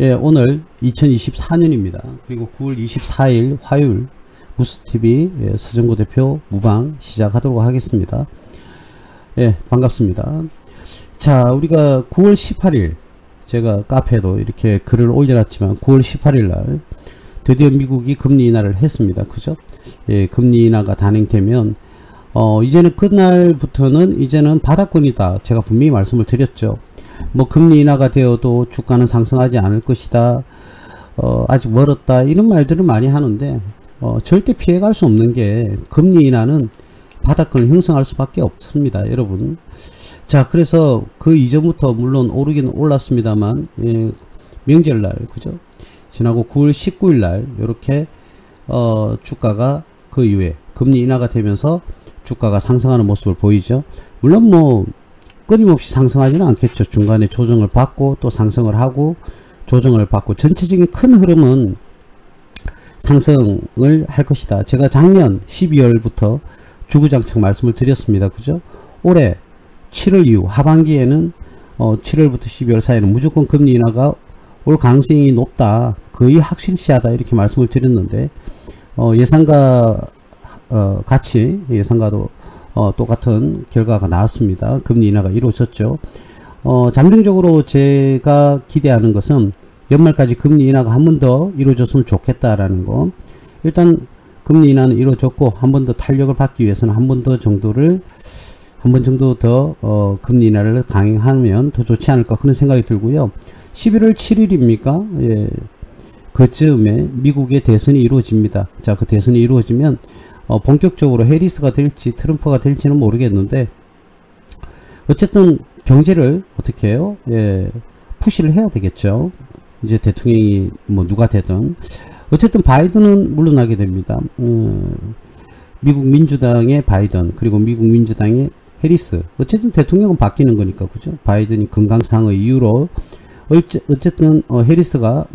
예, 오늘 2024년입니다. 그리고 9월 24일 화요일 무스TV 서정구 대표 무방 시작하도록 하겠습니다. 예, 반갑습니다. 자, 우리가 9월 18일 제가 카페에도 이렇게 글을 올려놨지만 9월 18일 날 드디어 미국이 금리 인하를 했습니다. 그죠? 예, 금리 인하가 단행되면 이제는 그날부터는 이제는 바닥권이다. 제가 분명히 말씀을 드렸죠. 뭐 금리 인하가 되어도 주가는 상승하지 않을 것이다. 아직 멀었다. 이런 말들을 많이 하는데 절대 피해갈 수 없는 게 금리 인하는 바닥권을 형성할 수밖에 없습니다. 여러분. 자, 그래서 그 이전부터 물론 오르긴 올랐습니다만 명절날 그죠? 지나고 9월 19일 날 이렇게 주가가 그 이후에 금리 인하가 되면서 주가가 상승하는 모습을 보이죠. 물론 뭐 끊임없이 상승하지는 않겠죠. 중간에 조정을 받고 또 상승을 하고 조정을 받고 전체적인 큰 흐름은 상승을 할 것이다. 제가 작년 12월부터 주구장창 말씀을 드렸습니다. 그죠? 올해 7월 이후 하반기에는 7월부터 12월 사이에는 무조건 금리 인하가 올 가능성이 높다. 거의 확실시하다. 이렇게 말씀을 드렸는데 예상과 같이 예상과도 똑같은 결과가 나왔습니다. 금리 인하가 이루어졌죠. 잠정적으로 제가 기대하는 것은 연말까지 금리 인하가 한 번 더 이루어졌으면 좋겠다라는 거. 일단 금리 인하는 이루어졌고 한 번 더 탄력을 받기 위해서는 한 번 정도 더 금리 인하를 강행하면 더 좋지 않을까 그런 생각이 들고요. 11월 7일입니까? 예. 그쯤에 미국의 대선이 이루어집니다. 자, 그 대선이 이루어지면 본격적으로 해리스가 될지 트럼프가 될지는 모르겠는데 어쨌든 경제를 어떻게 해요? 예, 푸시를 해야 되겠죠. 이제 대통령이 뭐 누가 되든 어쨌든 바이든은 물러나게 됩니다. 미국 민주당의 바이든 그리고 미국 민주당의 해리스 어쨌든 대통령은 바뀌는 거니까 그죠? 바이든이 건강상의 이유로 어쨌든 해리스가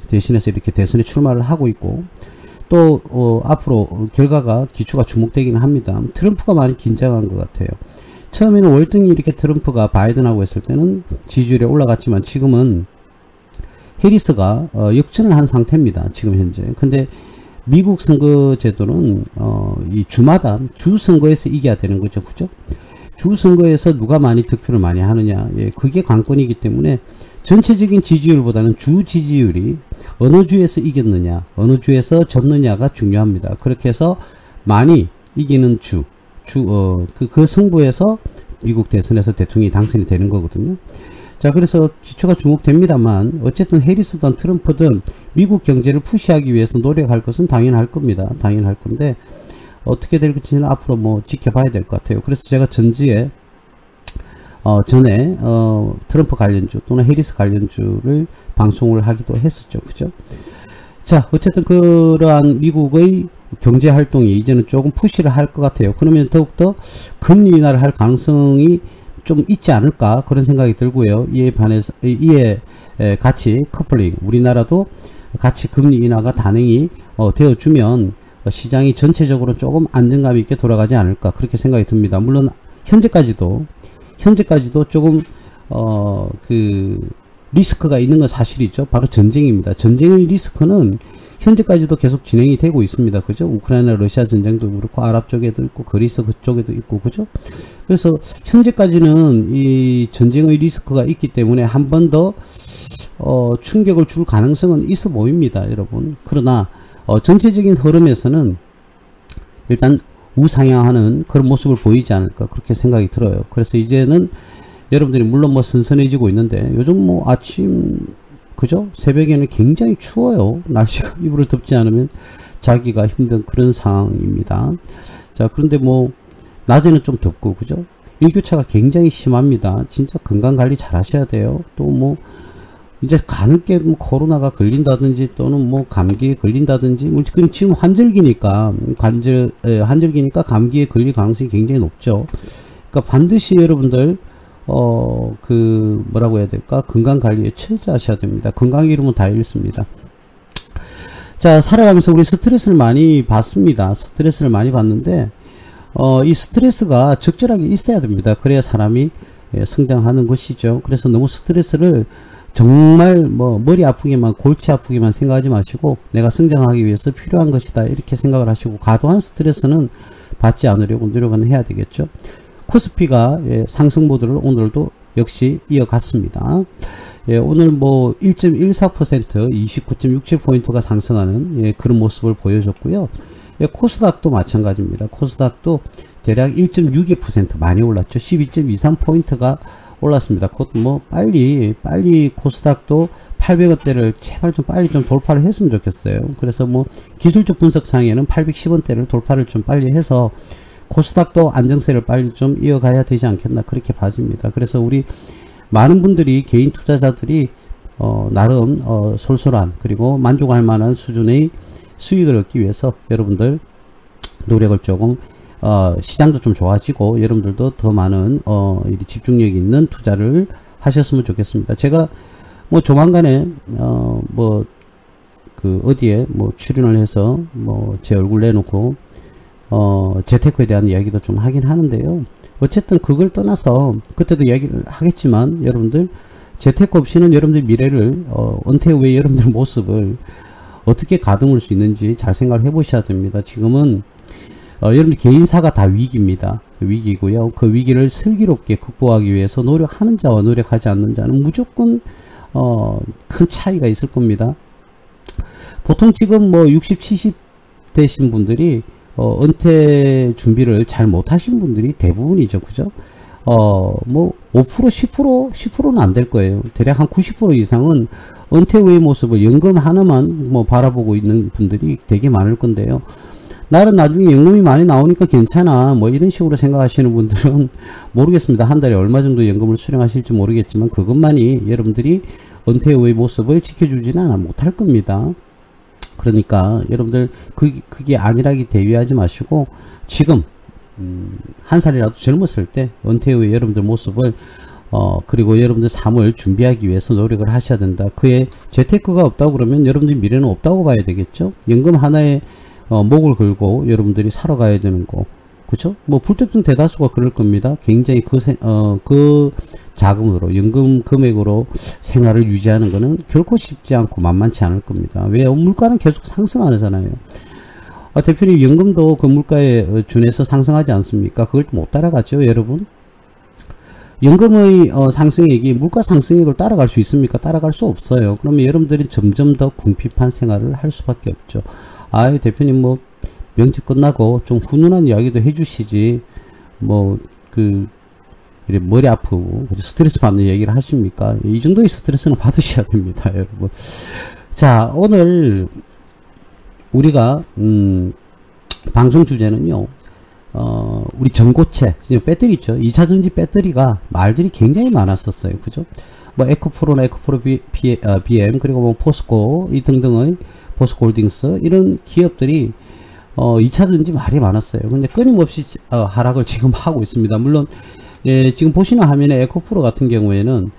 대신해서 이렇게 대선에 출마를 하고 있고 또 앞으로 결과가 기초가 주목되기는 합니다. 트럼프가 많이 긴장한 것 같아요. 처음에는 월등히 이렇게 트럼프가 바이든하고 했을 때는 지지율이 올라갔지만 지금은 해리스가 역전을 한 상태입니다. 지금 현재. 근데 미국 선거 제도는 이 주마다 주 선거에서 이겨야 되는 거죠. 그죠? 주 선거에서 누가 많이 득표를 많이 하느냐. 예, 그게 관건이기 때문에 전체적인 지지율보다는 주 지지율이 어느 주에서 이겼느냐, 어느 주에서 졌느냐가 중요합니다. 그렇게 해서 많이 이기는 그 승부에서 미국 대선에서 대통령이 당선이 되는 거거든요. 자, 그래서 기초가 주목됩니다만 어쨌든 해리스든 트럼프든 미국 경제를 푸시하기 위해서 노력할 것은 당연할 겁니다. 당연할 건데 어떻게 될지는 앞으로 뭐 지켜봐야 될 것 같아요. 그래서 제가 전에 트럼프 관련주 또는 해리스 관련주를 방송을 하기도 했었죠. 그죠? 자, 어쨌든 그러한 미국의 경제 활동이 이제는 조금 푸시를 할 것 같아요. 그러면 더욱더 금리 인하를 할 가능성이 좀 있지 않을까 그런 생각이 들고요. 이에 같이 커플링 우리나라도 같이 금리 인하가 단행이 되어주면 시장이 전체적으로 조금 안정감 있게 돌아가지 않을까 그렇게 생각이 듭니다. 물론 현재까지도 조금 그 리스크가 있는 건 사실이죠. 바로 전쟁입니다. 전쟁의 리스크는 현재까지도 계속 진행이 되고 있습니다. 그죠? 우크라이나 러시아 전쟁도 그렇고 아랍 쪽에도 있고 그리스 그쪽에도 있고 그죠? 그래서 현재까지는 이 전쟁의 리스크가 있기 때문에 한 번 더 충격을 줄 가능성은 있어 보입니다. 여러분. 그러나 전체적인 흐름에서는 일단 우상향하는 그런 모습을 보이지 않을까 그렇게 생각이 들어요. 그래서 이제는 여러분들이 물론 뭐 선선해지고 있는데 요즘 뭐 아침 그죠? 새벽에는 굉장히 추워요. 날씨가 이불을 덮지 않으면 자기가 힘든 그런 상황입니다. 자, 그런데 뭐 낮에는 좀 덥고 그죠? 일교차가 굉장히 심합니다. 진짜 건강관리 잘 하셔야 돼요. 또 뭐 이제 가늘게 뭐 코로나가 걸린다든지 또는 뭐 감기에 걸린다든지 뭐 지금 환절기니까 감기에 걸릴 가능성이 굉장히 높죠. 그러니까 반드시 여러분들 그 뭐라고 해야 될까? 건강관리에 철저하셔야 됩니다. 건강이 이루면 다 잃습니다. 자, 살아가면서 우리 스트레스를 많이 받습니다. 스트레스를 많이 받는데 이 스트레스가 적절하게 있어야 됩니다. 그래야 사람이 성장하는 것이죠. 그래서 너무 스트레스를 정말 뭐 머리 아프기만 골치 아프기만 생각하지 마시고 내가 성장하기 위해서 필요한 것이다 이렇게 생각을 하시고 과도한 스트레스는 받지 않으려고 노력은 해야 되겠죠. 코스피가 상승 모드를 오늘도 역시 이어갔습니다. 오늘 뭐 1.14% 29.67포인트가 상승하는 그런 모습을 보여줬고요. 코스닥도 마찬가지입니다. 코스닥도 대략 1.62% 많이 올랐죠. 12.23포인트가 올랐습니다. 곧 뭐 빨리 코스닥도 800원대를 제발 좀 빨리 좀 돌파를 했으면 좋겠어요. 그래서 뭐 기술적 분석상에는 810원대를 돌파를 좀 빨리 해서 코스닥도 안정세를 빨리 좀 이어가야 되지 않겠나 그렇게 봐집니다. 그래서 우리 많은 분들이 개인 투자자들이 나름 솔솔한 그리고 만족할 만한 수준의 수익을 얻기 위해서 여러분들 노력을 조금 시장도 좀 좋아지고 여러분들도 더 많은 집중력 있는 투자를 하셨으면 좋겠습니다. 제가 뭐 조만간에 뭐 그 어디에 뭐 출연을 해서 뭐 제 얼굴 내놓고 재테크에 대한 이야기도 좀 하긴 하는데요. 어쨌든 그걸 떠나서 그때도 이야기를 하겠지만 여러분들 재테크 없이는 여러분들 미래를 은퇴 후에 여러분들 모습을 어떻게 가듬을 수 있는지 잘 생각을 해 보셔야 됩니다. 지금은 여러분들 개인사가 다 위기입니다. 위기고요. 그 위기를 슬기롭게 극복하기 위해서 노력하는 자와 노력하지 않는 자는 무조건 큰 차이가 있을 겁니다. 보통 지금 뭐 60, 70 되신 분들이 은퇴 준비를 잘 못하신 분들이 대부분이죠. 그죠? 뭐 5%, 10%는 안 될 거예요. 대략 한 90% 이상은 은퇴 후의 모습을 연금 하나만 뭐 바라보고 있는 분들이 되게 많을 건데요. 나는 나중에 연금이 많이 나오니까 괜찮아 뭐 이런 식으로 생각하시는 분들은 모르겠습니다. 한 달에 얼마 정도 연금을 수령하실지 모르겠지만 그것만이 여러분들이 은퇴 후의 모습을 지켜주지는 못할 겁니다. 그러니까 여러분들 그게 안일하게 대비하지 마시고 지금 한 살이라도 젊었을 때 은퇴 후에 여러분들 모습을 그리고 여러분들 삶을 준비하기 위해서 노력을 하셔야 된다. 그에 재테크가 없다고 그러면 여러분들 미래는 없다고 봐야 되겠죠. 연금 하나에 목을 걸고 여러분들이 살아가야 되는 거 그쵸? 뭐 불특정 대다수가 그럴 겁니다. 굉장히 그 자금으로 연금 금액으로 생활을 유지하는 거는 결코 쉽지 않고 만만치 않을 겁니다. 왜? 물가는 계속 상승하잖아요. 대표님 연금도 그 물가에 준해서 상승하지 않습니까? 그걸 못 따라가죠 여러분. 연금의 상승액이 물가 상승액을 따라갈 수 있습니까? 따라갈 수 없어요. 그러면 여러분들이 점점 더 궁핍한 생활을 할 수밖에 없죠. 아유 대표님 뭐 명절 끝나고 좀 훈훈한 이야기도 해주시지 뭐 이래 머리 아프고 스트레스 받는 얘기를 하십니까? 이 정도의 스트레스는 받으셔야 됩니다 여러분. 자 오늘 우리가 방송 주제는요 우리 전고체 배터리 있죠. 2차전지 배터리가 말들이 굉장히 많았었어요. 그죠? 뭐 에코프로나 에코프로 BM 그리고 뭐 포스코 이 등등의 포스코홀딩스 이런 기업들이 2차전지 말이 많았어요. 근데 끊임없이 하락을 지금 하고 있습니다. 물론 지금 보시는 화면에 에코프로 같은 경우에는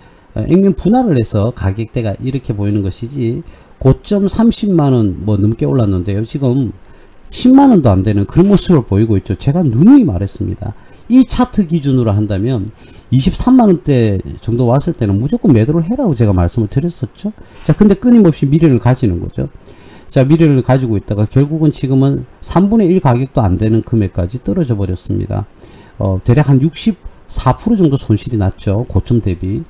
액면 분할을 해서 가격대가 이렇게 보이는 것이지 고점 30만원 뭐 넘게 올랐는데요. 지금 10만원도 안 되는 그런 모습을 보이고 있죠. 제가 누누이 말했습니다. 이 차트 기준으로 한다면 23만원대 정도 왔을 때는 무조건 매도를 해라고 제가 말씀을 드렸었죠. 자, 근데 끊임없이 미래를 가지는 거죠. 자, 미래를 가지고 있다가 결국은 지금은 3분의 1 가격도 안 되는 금액까지 떨어져 버렸습니다. 대략 한 64% 정도 손실이 났죠. 고점 대비.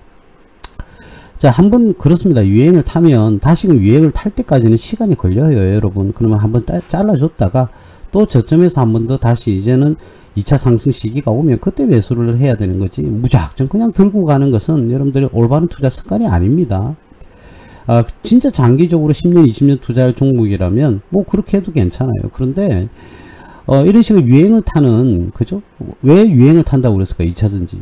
자, 한번 그렇습니다. 유행을 타면 다시금 유행을 탈 때까지는 시간이 걸려요, 여러분. 그러면 한번 잘라줬다가 또 저점에서 한 번 더 다시 이제는 2차 상승 시기가 오면 그때 매수를 해야 되는 거지. 무작정 그냥 들고 가는 것은 여러분들의 올바른 투자 습관이 아닙니다. 진짜 장기적으로 10년, 20년 투자할 종목이라면 뭐 그렇게 해도 괜찮아요. 그런데 이런 식으로 유행을 타는, 그죠? 왜 유행을 탄다고 그랬을까? 2차전지.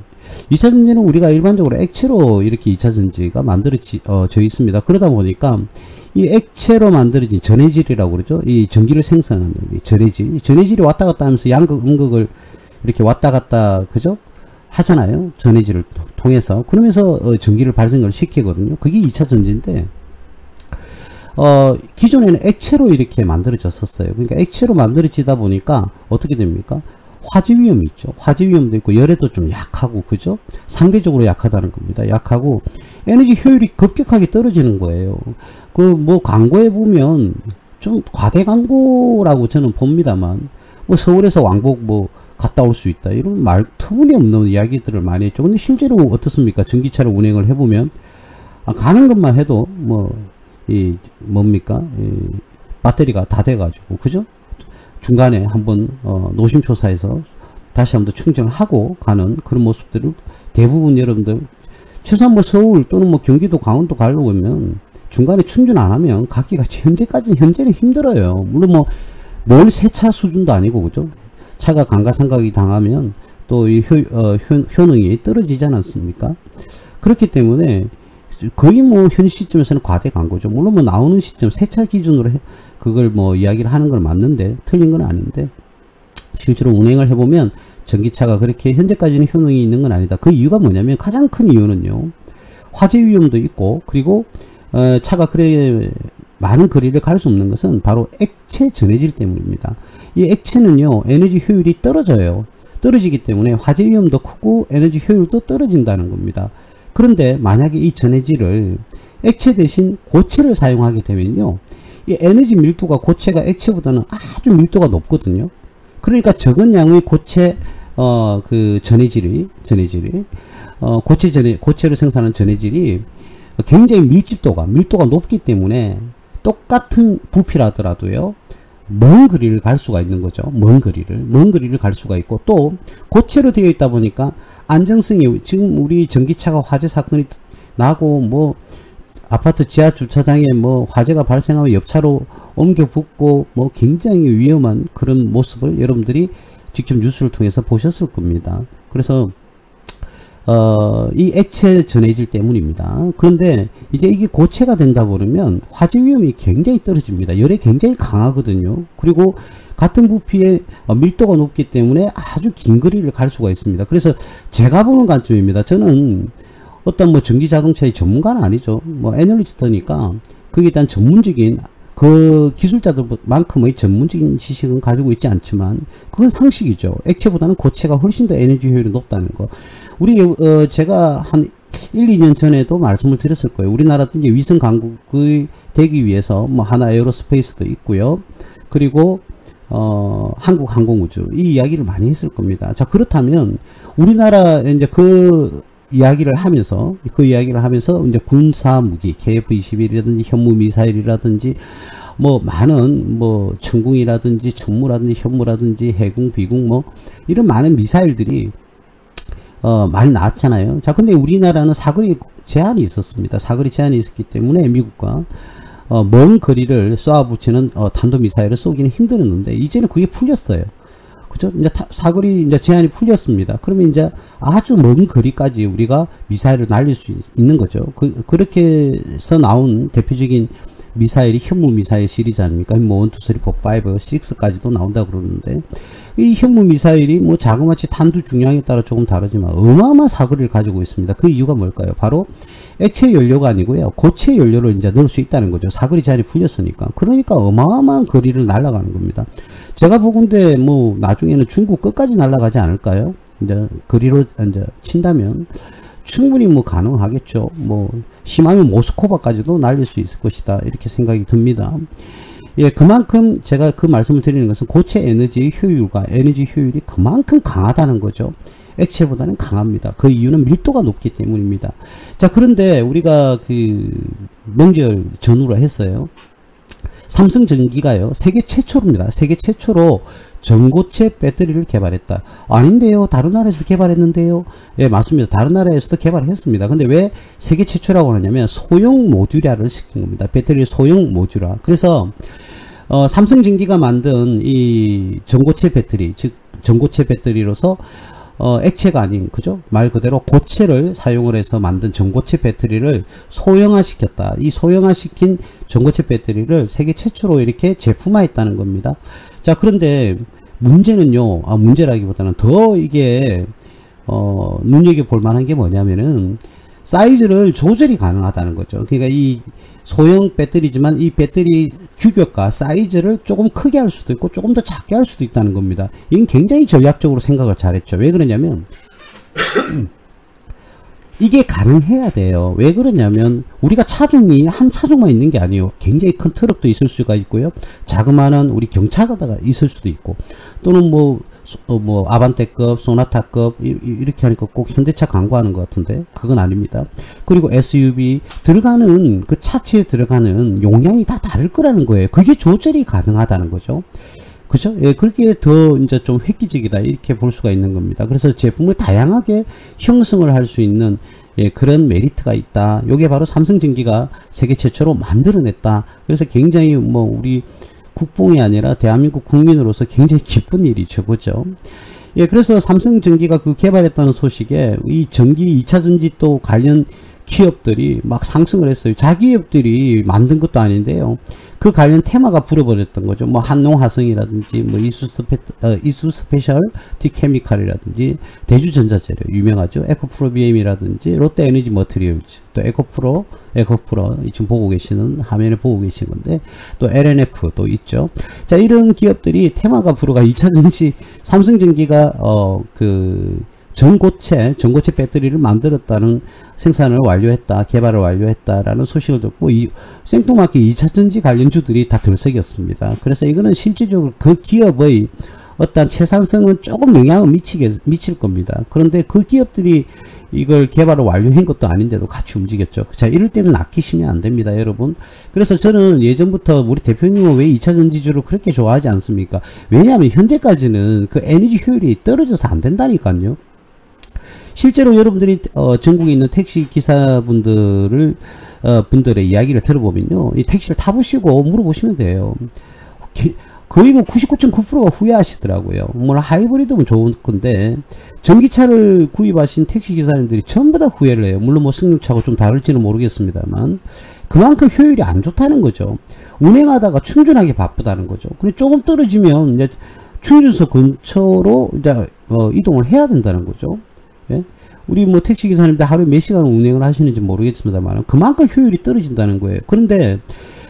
2차전지는 우리가 일반적으로 액체로 이렇게 2차전지가 만들어져 있습니다. 그러다 보니까 이 액체로 만들어진 전해질이라고 그러죠. 이 전기를 생성하는 전해질. 이 전해질이 왔다 갔다 하면서 양극, 음극을 이렇게 왔다 갔다, 그죠? 하잖아요. 전해질을 통해서. 그러면서 전기를 발생을 시키거든요. 그게 2차전지인데, 기존에는 액체로 이렇게 만들어졌었어요. 그러니까 액체로 만들어지다 보니까 어떻게 됩니까? 화재 위험이 있죠. 화재 위험도 있고 열에도 좀 약하고, 그죠? 상대적으로 약하다는 겁니다. 약하고 에너지 효율이 급격하게 떨어지는 거예요. 그 뭐 광고에 보면 좀 과대 광고라고 저는 봅니다만, 뭐 서울에서 왕복 뭐 갔다 올 수 있다 이런 말 터무니없는 이야기들을 많이 했죠. 근데 실제로 어떻습니까? 전기차를 운행을 해보면 가는 것만 해도 뭐 이 뭡니까? 배터리가 다 돼가지고, 그죠? 중간에 한번 노심초사해서 다시 한번 충전을 하고 가는 그런 모습들을 대부분 여러분들 최소한 뭐 서울 또는 뭐 경기도 강원도 가려고 하면 중간에 충전 안 하면 가기가 현재는 힘들어요. 물론 뭐 늘 새 차 수준도 아니고, 그죠? 차가 감가상각이 당하면 또 이 효능이 떨어지지 않았습니까? 그렇기 때문에 거의 뭐 현 시점에서는 과대 광고죠. 물론 뭐 나오는 시점 새 차 기준으로 그걸 뭐 이야기를 하는 건 맞는데 틀린 건 아닌데, 실제로 운행을 해보면 전기차가 그렇게 현재까지는 효능이 있는 건 아니다. 그 이유가 뭐냐면, 가장 큰 이유는요, 화재 위험도 있고, 그리고 차가 그래 많은 거리를 갈 수 없는 것은 바로 액체 전해질 때문입니다. 이 액체는요 에너지 효율이 떨어져요. 떨어지기 때문에 화재 위험도 크고 에너지 효율도 떨어진다는 겁니다. 그런데 만약에 이 전해질을 액체 대신 고체를 사용하게 되면요, 이 에너지 밀도가 고체가 액체보다는 아주 밀도가 높거든요. 그러니까 적은 양의 고체 그 전해질이 고체를 생산하는 전해질이 굉장히 밀도가 높기 때문에 똑같은 부피라더라도요 먼 거리를 갈 수가 있는 거죠. 먼 거리를 갈 수가 있고, 또 고체로 되어 있다 보니까 안정성이, 지금 우리 전기차가 화재 사건이 나고 뭐 아파트 지하 주차장에 뭐 화재가 발생하면 옆차로 옮겨 붙고 뭐 굉장히 위험한 그런 모습을 여러분들이 직접 뉴스를 통해서 보셨을 겁니다. 그래서 이 액체 전해질 때문입니다. 그런데 이제 이게 고체가 된다 그러면 화재 위험이 굉장히 떨어집니다. 열에 굉장히 강하거든요. 그리고 같은 부피의 밀도가 높기 때문에 아주 긴 거리를 갈 수가 있습니다. 그래서 제가 보는 관점입니다. 저는 어떤 뭐 전기 자동차의 전문가는 아니죠. 뭐 애널리스트니까 거기에 대한 전문적인 그 기술자들만큼의 전문적인 지식은 가지고 있지 않지만 그건 상식이죠. 액체보다는 고체가 훨씬 더 에너지 효율이 높다는 거. 우리 제가 한 1, 2년 전에도 말씀을 드렸을 거예요. 우리나라도 이제 위성 강국이 되기 위해서 뭐 하나 에어로스페이스도 있고요. 그리고 한국항공우주 이 이야기를 많이 했을 겁니다. 자, 그렇다면 우리나라 이제 그 이야기를 하면서 이제 군사 무기 KF-21이라든지 현무 미사일이라든지 뭐 많은 뭐 천궁이라든지 천무라든지 현무라든지 해궁 비궁 뭐 이런 많은 미사일들이 많이 나왔잖아요. 자, 근데 우리나라는 사거리 제한이 있었습니다. 사거리 제한이 있었기 때문에 미국과 먼 거리를 쏘아붙이는 탄도미사일을 쏘기는 힘들었는데 이제는 그게 풀렸어요. 그죠? 이제 사거리 이제 제한이 풀렸습니다. 그러면 이제 아주 먼 거리까지 우리가 미사일을 날릴 수 있는 거죠. 그렇게 해서 나온 대표적인 미사일이 현무 미사일 시리즈 아닙니까? 뭐 1, 2, 3, 4, 5, 6까지도 나온다고 그러는데, 이 현무 미사일이 뭐 자그마치 탄두 중량에 따라 조금 다르지만 어마어마한 사거리를 가지고 있습니다. 그 이유가 뭘까요? 바로 액체 연료가 아니고요, 고체 연료를 이제 넣을 수 있다는 거죠. 사거리 제한이 풀렸으니까. 그러니까 어마어마한 거리를 날아가는 겁니다. 제가 보건대 뭐 나중에는 중국 끝까지 날아가지 않을까요? 이제 거리로 이제 친다면 충분히 뭐 가능하겠죠. 뭐 심하면 모스크바까지도 날릴 수 있을 것이다, 이렇게 생각이 듭니다. 예, 그만큼 제가 그 말씀을 드리는 것은 고체 에너지의 효율과 에너지 효율이 그만큼 강하다는 거죠. 액체보다는 강합니다. 그 이유는 밀도가 높기 때문입니다. 자, 그런데 우리가 그 명절 전후로 했어요. 삼성전기가요, 세계 최초입니다. 세계 최초로 전고체 배터리를 개발했다. 아닌데요, 다른 나라에서 개발했는데요. 예, 맞습니다. 다른 나라에서도 개발을 했습니다. 근데 왜 세계 최초라고 하냐면 소형 모듈화를 시킨 겁니다. 배터리 소형 모듈화. 그래서 삼성전기가 만든 이 전고체 배터리, 즉 전고체 배터리로서 액체가 아닌, 그죠? 말 그대로 고체를 사용을 해서 만든 전고체 배터리를 소형화시켰다. 이 소형화시킨 전고체 배터리를 세계 최초로 이렇게 제품화했다는 겁니다. 자, 그런데 문제는요, 문제라기보다는 더 이게 눈여겨볼 만한 게 뭐냐면은, 사이즈를 조절이 가능하다는 거죠. 그러니까 이 소형 배터리지만 이 배터리 규격과 사이즈를 조금 크게 할 수도 있고 조금 더 작게 할 수도 있다는 겁니다. 이건 굉장히 전략적으로 생각을 잘했죠. 왜 그러냐면 이게 가능해야 돼요. 왜 그러냐면 우리가 차종이 한 차종만 있는 게 아니에요. 굉장히 큰 트럭도 있을 수가 있고요. 자그마한 우리 경차가 있을 수도 있고, 또는 뭐 아반떼급, 소나타급 이렇게 하니까 꼭 현대차 광고하는 것 같은데 그건 아닙니다. 그리고 SUV 들어가는 그 차체에 들어가는 용량이 다 다를 거라는 거예요. 그게 조절이 가능하다는 거죠. 그죠? 예, 그렇게 더 이제 좀 획기적이다 이렇게 볼 수가 있는 겁니다. 그래서 제품을 다양하게 형성을 할 수 있는 예, 그런 메리트가 있다. 요게 바로 삼성전기가 세계 최초로 만들어냈다. 그래서 굉장히 뭐 우리 국뽕이 아니라 대한민국 국민으로서 굉장히 기쁜 일이죠. 그죠? 예, 그래서 삼성전기가 그 개발했다는 소식에 이 전기 2차전지 또 관련 기업들이 막 상승을 했어요. 자기업들이 만든 것도 아닌데요. 그 관련 테마가 불어버렸던 거죠. 뭐 한농화성이라든지 뭐 이수스페셜 디케미칼이라든지 대주전자재료 유명하죠. 에코프로비엠이라든지 롯데에너지 머티리얼즈, 또 에코프로 지금 보고 계시는 화면에 보고 계신 건데, 또 LNF 또 있죠. 자, 이런 기업들이 테마가 불어가 2차전지 삼성전기가 전고체 배터리를 만들었다는, 생산을 완료했다, 개발을 완료했다라는 소식을 듣고 생뚱맞게 2차전지 관련주들이 다 들썩였습니다. 그래서 이거는 실질적으로 그 기업의 어떤 채산성은 조금 영향을 미칠 겁니다. 그런데 그 기업들이 이걸 개발을 완료한 것도 아닌데도 같이 움직였죠. 자, 이럴 때는 아끼시면 안 됩니다, 여러분. 그래서 저는 예전부터 우리 대표님은 왜 2차전지주를 그렇게 좋아하지 않습니까? 왜냐하면 현재까지는 그 에너지 효율이 떨어져서 안 된다니까요. 실제로 여러분들이 전국에 있는 택시 기사분들의 이야기를 들어보면요, 이 택시를 타보시고 물어보시면 돼요. 거의 뭐 99.9%가 후회하시더라고요. 물론 하이브리드면 좋은 건데 전기차를 구입하신 택시 기사님들이 전부 다 후회를 해요. 물론 뭐 승용차하고 좀 다를지는 모르겠습니다만 그만큼 효율이 안 좋다는 거죠. 운행하다가 충전하기 바쁘다는 거죠. 그리고 조금 떨어지면 이제 충전소 근처로 이제 이동을 해야 된다는 거죠. 예? 우리 뭐 택시 기사님들 하루에 몇 시간 운행을 하시는지 모르겠습니다만 그만큼 효율이 떨어진다는 거예요. 그런데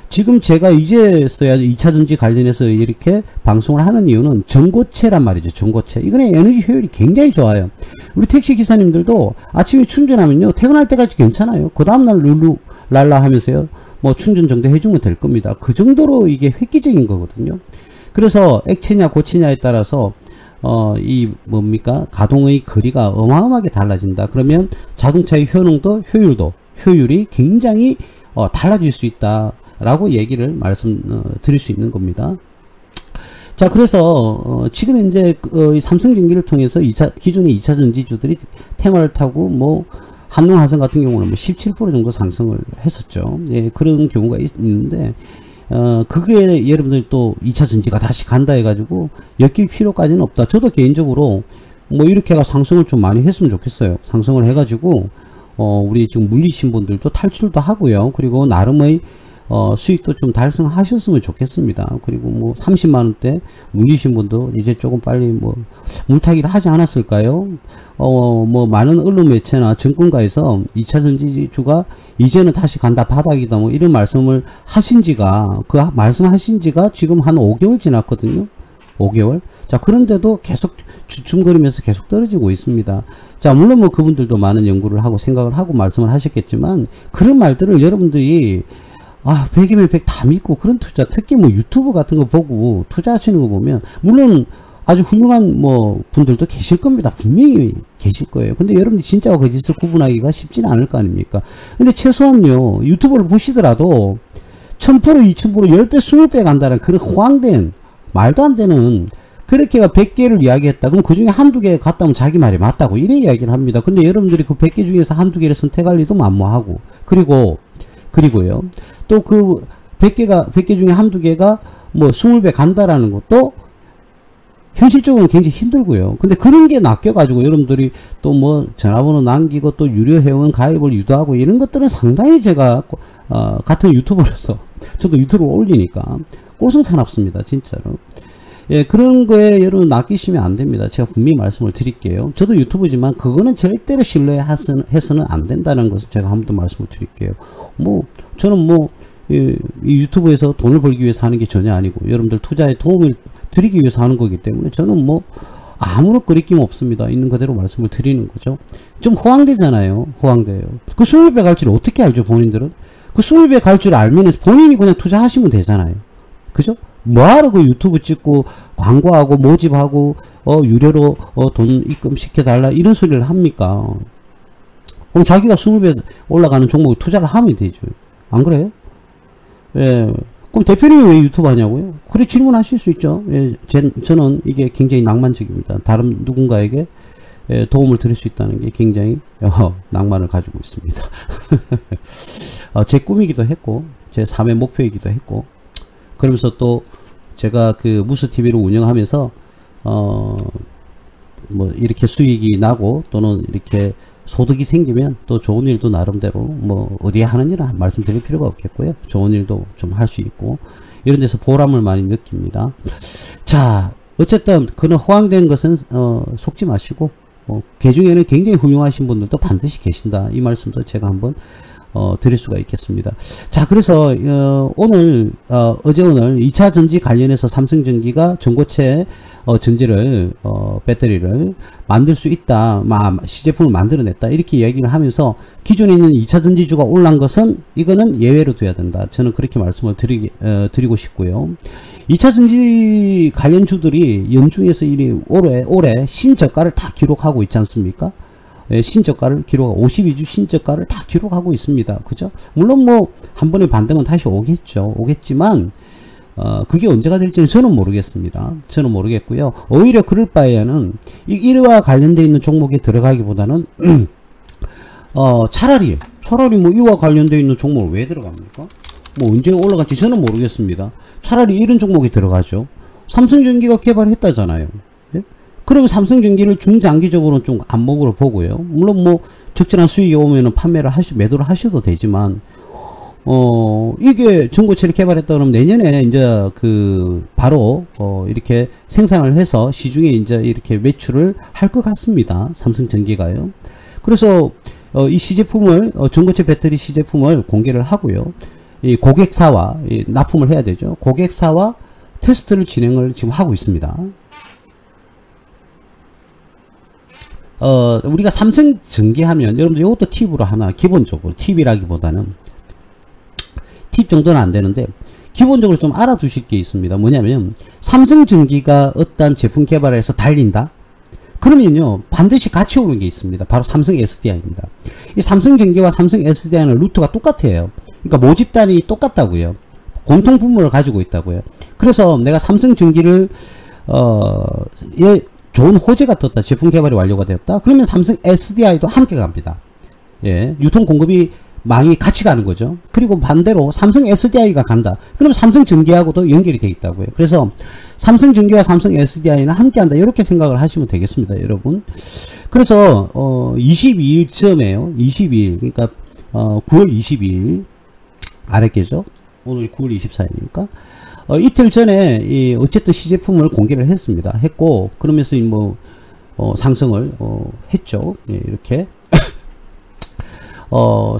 지금 제가 이제서야 2차전지 관련해서 이렇게 방송을 하는 이유는 전고체란 말이죠. 전고체. 이거는 에너지 효율이 굉장히 좋아요. 우리 택시 기사님들도 아침에 충전하면요, 퇴근할 때까지 괜찮아요. 그 다음날 룰루랄라 하면서요, 뭐 충전 정도 해주면 될 겁니다. 그 정도로 이게 획기적인 거거든요. 그래서 액체냐 고체냐에 따라서 가동의 거리가 어마어마하게 달라진다. 그러면 자동차의 효능도 효율이 굉장히 달라질 수 있다 라고 얘기를 드릴 수 있는 겁니다. 자, 그래서 지금 현재 삼성전기를 통해서 기존의 2차전지주들이 테마를 타고 뭐 한농화성 같은 경우는 뭐 17% 정도 상승을 했었죠. 예, 그런 경우가 있는데 그게 여러분들 또 2차전지가 다시 간다 해가지고 엮일 필요까지는 없다. 저도 개인적으로 뭐 이렇게가 상승을 좀 많이 했으면 좋겠어요. 상승을 해가지고 우리 지금 물리신 분들도 탈출도 하고요. 그리고 나름의 수익도 좀 달성하셨으면 좋겠습니다. 그리고 뭐 30만원대 물리신 분도 이제 조금 빨리 뭐 물타기를 하지 않았을까요? 뭐 많은 언론 매체나 증권가에서 2차전지주가 이제는 다시 간다, 바닥이다, 뭐 이런 말씀을 하신 지가 지금 한 5개월 지났거든요. 5개월. 자, 그런데도 계속 주춤거리면서 계속 떨어지고 있습니다. 자, 물론 뭐 그분들도 많은 연구를 하고 생각을 하고 말씀을 하셨겠지만 그런 말들을 여러분들이 100이면 100 다 믿고 그런 투자, 특히 뭐 유튜브 같은 거 보고 투자하시는 거 보면 물론 아주 훌륭한 뭐 분들도 계실 겁니다. 분명히 계실 거예요. 근데 여러분들 진짜와 거짓을 구분하기가 쉽지는 않을 거 아닙니까? 근데 최소한요, 유튜브를 보시더라도 1000%, 2000%, 10배, 20배 간다는 그런 호황된 말도 안 되는, 그렇게가 100개를 이야기했다. 그럼 그 중에 한두 개 갔다면 자기 말이 맞다고 이래 이야기를 합니다. 근데 여러분들이 그 100개 중에서 한두 개를 선택할 리도 만무하고, 그리고요, 또 그 100개 중에 한두 개가 뭐 20배 간다라는 것도 현실적으로는 굉장히 힘들고요. 근데 그런 게 낚여가지고 여러분들이 또 뭐 전화번호 남기고 또 유료 회원 가입을 유도하고 이런 것들은 상당히 제가 같은 유튜버로서 저도 유튜브를 올리니까 꼴썽사납습니다, 진짜로. 예, 그런 거에 여러분 낚이시면 안 됩니다. 제가 분명히 말씀을 드릴게요. 저도 유튜브지만 그거는 절대로 신뢰해서는 안 된다는 것을 제가 한 번 더 말씀을 드릴게요. 저는 이 유튜브에서 돈을 벌기 위해서 하는 게 전혀 아니고 여러분들 투자에 도움을 드리기 위해서 하는 거기 때문에 저는 아무런 거리낌 없습니다. 있는 그대로 말씀을 드리는 거죠. 좀 호황되잖아요. 호황돼요. 그 20배 갈 줄 어떻게 알죠, 본인들은? 그 20배 갈 줄 알면 본인이 그냥 투자하시면 되잖아요. 그죠? 뭐하러 그 유튜브 찍고 광고하고 모집하고 유료로 돈 입금시켜달라 이런 소리를 합니까? 그럼 자기가 20배 올라가는 종목에 투자를 하면 되죠. 안 그래요? 예. 그럼 대표님이 왜 유튜브 하냐고요? 그래 질문하실 수 있죠. 예, 저는 이게 굉장히 낭만적입니다. 다른 누군가에게 도움을 드릴 수 있다는 게 굉장히 낭만을 가지고 있습니다. 제 꿈이기도 했고 제 삶의 목표이기도 했고 그러면서 또 제가 그 무스TV를 운영하면서 이렇게 수익이 나고 또는 이렇게 소득이 생기면 또 좋은 일도 나름대로 어디에 하는 일은 말씀드릴 필요가 없겠고요. 좋은 일도 좀 할 수 있고 이런 데서 보람을 많이 느낍니다. 자, 어쨌든 그는 호황된 것은 속지 마시고 그 중에는 굉장히 훌륭하신 분들도 반드시 계신다. 이 말씀도 제가 한번 드릴 수가 있겠습니다. 자, 그래서 오늘 어제 오늘 2차 전지 관련해서 삼성전기가 전고체 전지를 배터리를 만들 수 있다, 시제품을 만들어냈다 이렇게 이야기를 하면서 기존에 있는 2차 전지주가 올란 것은 이거는 예외로 둬야 된다. 저는 그렇게 말씀을 드리고 싶고요. 2차 전지 관련주들이 연중에서 올해 신저가를 다 기록하고 있지 않습니까? 신저가를 기록하고 52주 신저가를 다 기록하고 있습니다. 그죠? 물론 한 번의 반등은 다시 오겠지만 그게 언제가 될지는 저는 모르겠습니다. 저는 모르겠고요. 오히려 그럴 바에는 이와 관련되어 있는 종목에 들어가기보다는 차라리 이와 관련되어 있는 종목을 왜 들어갑니까? 언제 올라갈지 저는 모르겠습니다. 차라리 이런 종목에 들어가죠. 삼성전기가 개발했다잖아요. 그러면 삼성전기를 중장기적으로는 좀 안목으로 보고요. 물론 적절한 수익이 오면은 매도를 하셔도 되지만, 이게 전고체를 개발했다 그러면 내년에 이제 바로, 이렇게 생산을 해서 시중에 이제 이렇게 매출을 할 것 같습니다. 삼성전기가요. 그래서, 이 시제품을, 전고체 배터리 시제품을 공개를 하고요. 이 고객사와 납품을 해야 되죠. 고객사와 테스트를 진행을 지금 하고 있습니다. 우리가 삼성전기 하면 여러분들 이것도 팁으로 하나 기본적으로 팁이라기보다는 팁 정도는 안 되는데 기본적으로 좀 알아두실 게 있습니다. 뭐냐면 삼성전기가 어떤 제품 개발을 해서 달린다? 그러면요 반드시 같이 오는 게 있습니다. 바로 삼성 SDI입니다. 이 삼성전기와 삼성 SDI는 루트가 똑같아요. 그러니까 모집단이 똑같다고요. 공통 분모를 가지고 있다고요. 그래서 내가 삼성전기를 좋은 호재가 떴다. 제품 개발이 완료가 되었다. 그러면 삼성 SDI도 함께 갑니다. 예, 유통 공급이 망이 같이 가는 거죠. 그리고 반대로 삼성 SDI가 간다. 그러면 삼성전기하고도 연결이 되어 있다고요. 그래서 삼성전기와 삼성 SDI는 함께 한다. 이렇게 생각을 하시면 되겠습니다, 여러분. 그래서 22일쯤에요. 22일. 그러니까 9월 22일 아랫게죠. 오늘 9월 24일이니까 이틀 전에 어쨌든 시제품을 공개를 했고 그러면서 상승을 했죠. 예, 이렇게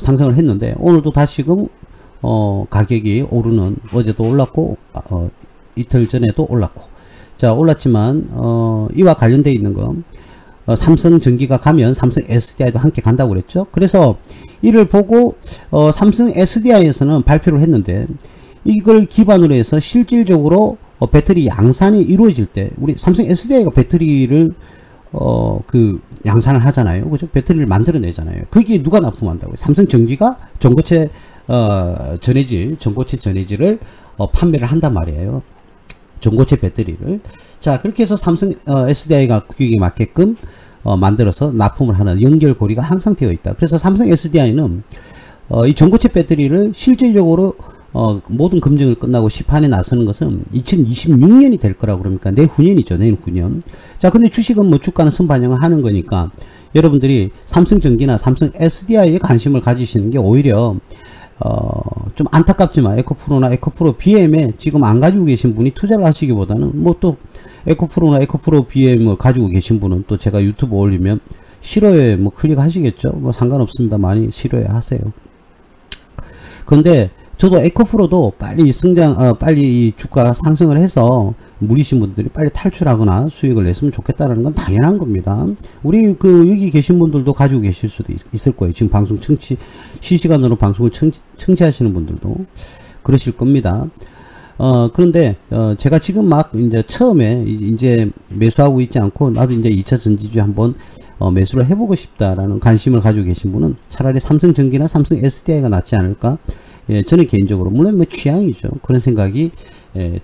상승을 했는데 오늘도 다시금 가격이 오르는, 어제도 올랐고 이틀 전에도 올랐고, 자 올랐지만 이와 관련되어 있는 거 삼성전기가 가면 삼성 SDI도 함께 간다고 그랬죠. 그래서 이를 보고 삼성 SDI에서는 발표를 했는데 이걸 기반으로 해서 실질적으로 배터리 양산이 이루어질 때 우리 삼성 SDI가 배터리를 양산을 하잖아요. 그죠? 배터리를 만들어내잖아요. 거기에 누가 납품한다고요? 삼성전기가 전고체 전해질을 판매를 한단 말이에요. 전고체 배터리를. 자, 그렇게 해서 삼성 SDI가 그에 맞게끔 만들어서 납품을 하는 연결고리가 항상 되어 있다. 그래서 삼성 SDI는 이 전고체 배터리를 실질적으로 모든 검증을 끝나고 시판에 나서는 것은 2026년이 될 거라고 그러니까 내후년이죠. 내후년. 자, 근데 주식은 뭐 주가는 선반영을 하는 거니까 여러분들이 삼성전기나 삼성 SDI에 관심을 가지시는 게 오히려 좀 안타깝지만 에코프로나 에코프로 BM에 지금 안 가지고 계신 분이 투자를 하시기보다는 뭐 또 에코프로나 에코프로 BM을 가지고 계신 분은 또 제가 유튜브 올리면 싫어요 뭐 클릭하시겠죠. 뭐 상관없습니다. 많이 싫어요 하세요. 그런데 저도 에코프로도 빨리 빨리 이 주가가 상승을 해서 무리신 분들이 빨리 탈출하거나 수익을 냈으면 좋겠다라는 건 당연한 겁니다. 우리 여기 계신 분들도 가지고 계실 수도 있을 거예요. 지금 방송 실시간으로 방송을 청취하시는 분들도 그러실 겁니다. 그런데 제가 지금 막 이제 처음에 이제 매수하고 있지 않고 나도 이제 2차 전지주에 한번 매수를 해보고 싶다라는 관심을 가지고 계신 분은 차라리 삼성전기나 삼성 SDI가 낫지 않을까? 예, 저는 개인적으로 물론 뭐 취향이죠. 그런 생각이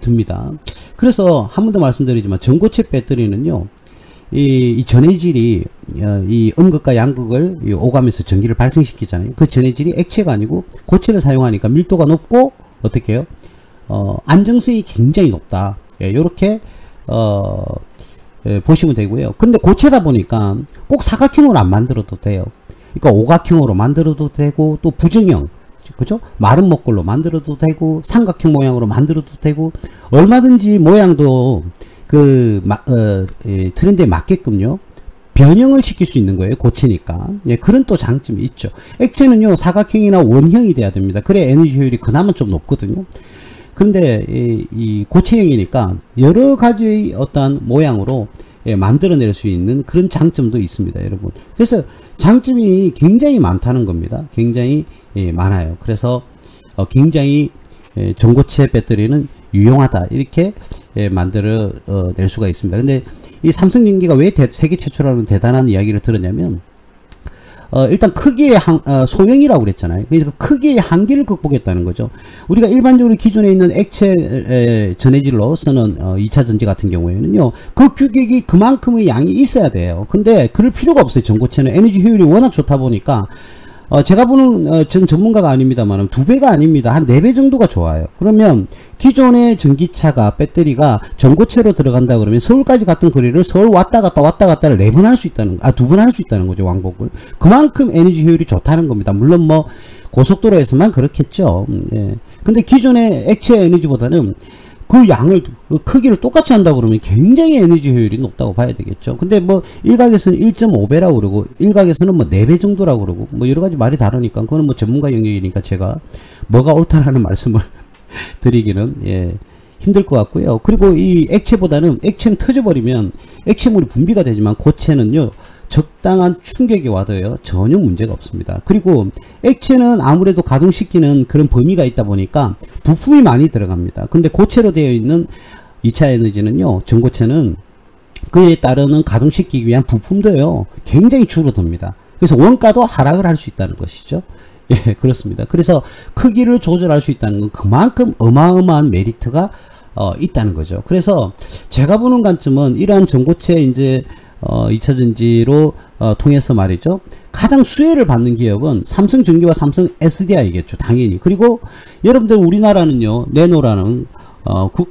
듭니다. 그래서 한 번 더 말씀드리지만 전고체 배터리는요. 이 전해질이 이 음극과 양극을 오가면서 전기를 발생시키잖아요. 그 전해질이 액체가 아니고 고체를 사용하니까 밀도가 높고 어떻게 해요? 안정성이 굉장히 높다. 예, 요렇게 보시면 되고요. 근데 고체다 보니까 꼭 사각형으로 안 만들어도 돼요. 그러니까 오각형으로 만들어도 되고 또 부정형 그죠? 마른 목걸로 만들어도 되고 삼각형 모양으로 만들어도 되고 얼마든지 모양도 트렌드에 맞게끔요 변형을 시킬 수 있는 거예요. 고체니까. 예, 그런 또 장점이 있죠. 액체는요 사각형이나 원형이 돼야 됩니다. 그래 에너지 효율이 그나마 좀 높거든요. 그런데 이 고체형이니까 여러 가지 어떤 모양으로 만들어낼 수 있는 그런 장점도 있습니다, 여러분. 그래서 장점이 굉장히 많다는 겁니다. 굉장히 많아요. 그래서 굉장히 전고체 배터리는 유용하다 이렇게 만들어 낼 수가 있습니다. 근데 이 삼성전기가 왜 세계 최초라는 대단한 이야기를 들었냐면 일단 크기의 소형이라고 그랬잖아요. 그래서 크기의 한계를 극복했다는 거죠. 우리가 일반적으로 기존에 있는 액체 전해질로 쓰는 2차 전지 같은 경우에는요 그 규격이 그만큼의 양이 있어야 돼요. 근데 그럴 필요가 없어요. 전고체는 에너지 효율이 워낙 좋다 보니까 제가 보는 전 전문가가 아닙니다만 2배가 아닙니다. 한 4배 정도가 좋아요. 그러면 기존의 전기차가 배터리가 전고체로 들어간다 그러면 서울까지 갔던 거리를 서울 왔다 갔다를 4번 할 수 있다는 2번 할 수 있다는 거죠. 왕복을. 그만큼 에너지 효율이 좋다는 겁니다. 물론 뭐 고속도로에서만 그렇겠죠. 예. 근데 기존의 액체 에너지보다는 그 양을 크기를 똑같이 한다 그러면 굉장히 에너지 효율이 높다고 봐야 되겠죠. 근데 뭐 일각에서는 1.5배라고 그러고 일각에서는 뭐 4배 정도라고 그러고 뭐 여러 가지 말이 다르니까 그거는 뭐 전문가 영역이니까 제가 뭐가 옳다라는 말씀을 드리기는 힘들 것 같고요. 그리고 이 액체는 터져버리면 액체물이 분비가 되지만 고체는요 적당한 충격이 와도요 전혀 문제가 없습니다. 그리고 액체는 아무래도 가동시키는 그런 범위가 있다 보니까 부품이 많이 들어갑니다. 근데 고체로 되어 있는 2차 에너지는요 전고체는 그에 따르는 가동시키기 위한 부품도요 굉장히 줄어듭니다. 그래서 원가도 하락을 할 수 있다는 것이죠. 예, 그렇습니다. 그래서 크기를 조절할 수 있다는 건 그만큼 어마어마한 메리트가 있다는 거죠. 그래서 제가 보는 관점은 이러한 전고체 이제 2차 전지로 통해서 말이죠. 가장 수혜를 받는 기업은 삼성전기와 삼성 SDI겠죠. 당연히. 그리고 여러분들 우리나라는요. 네노라는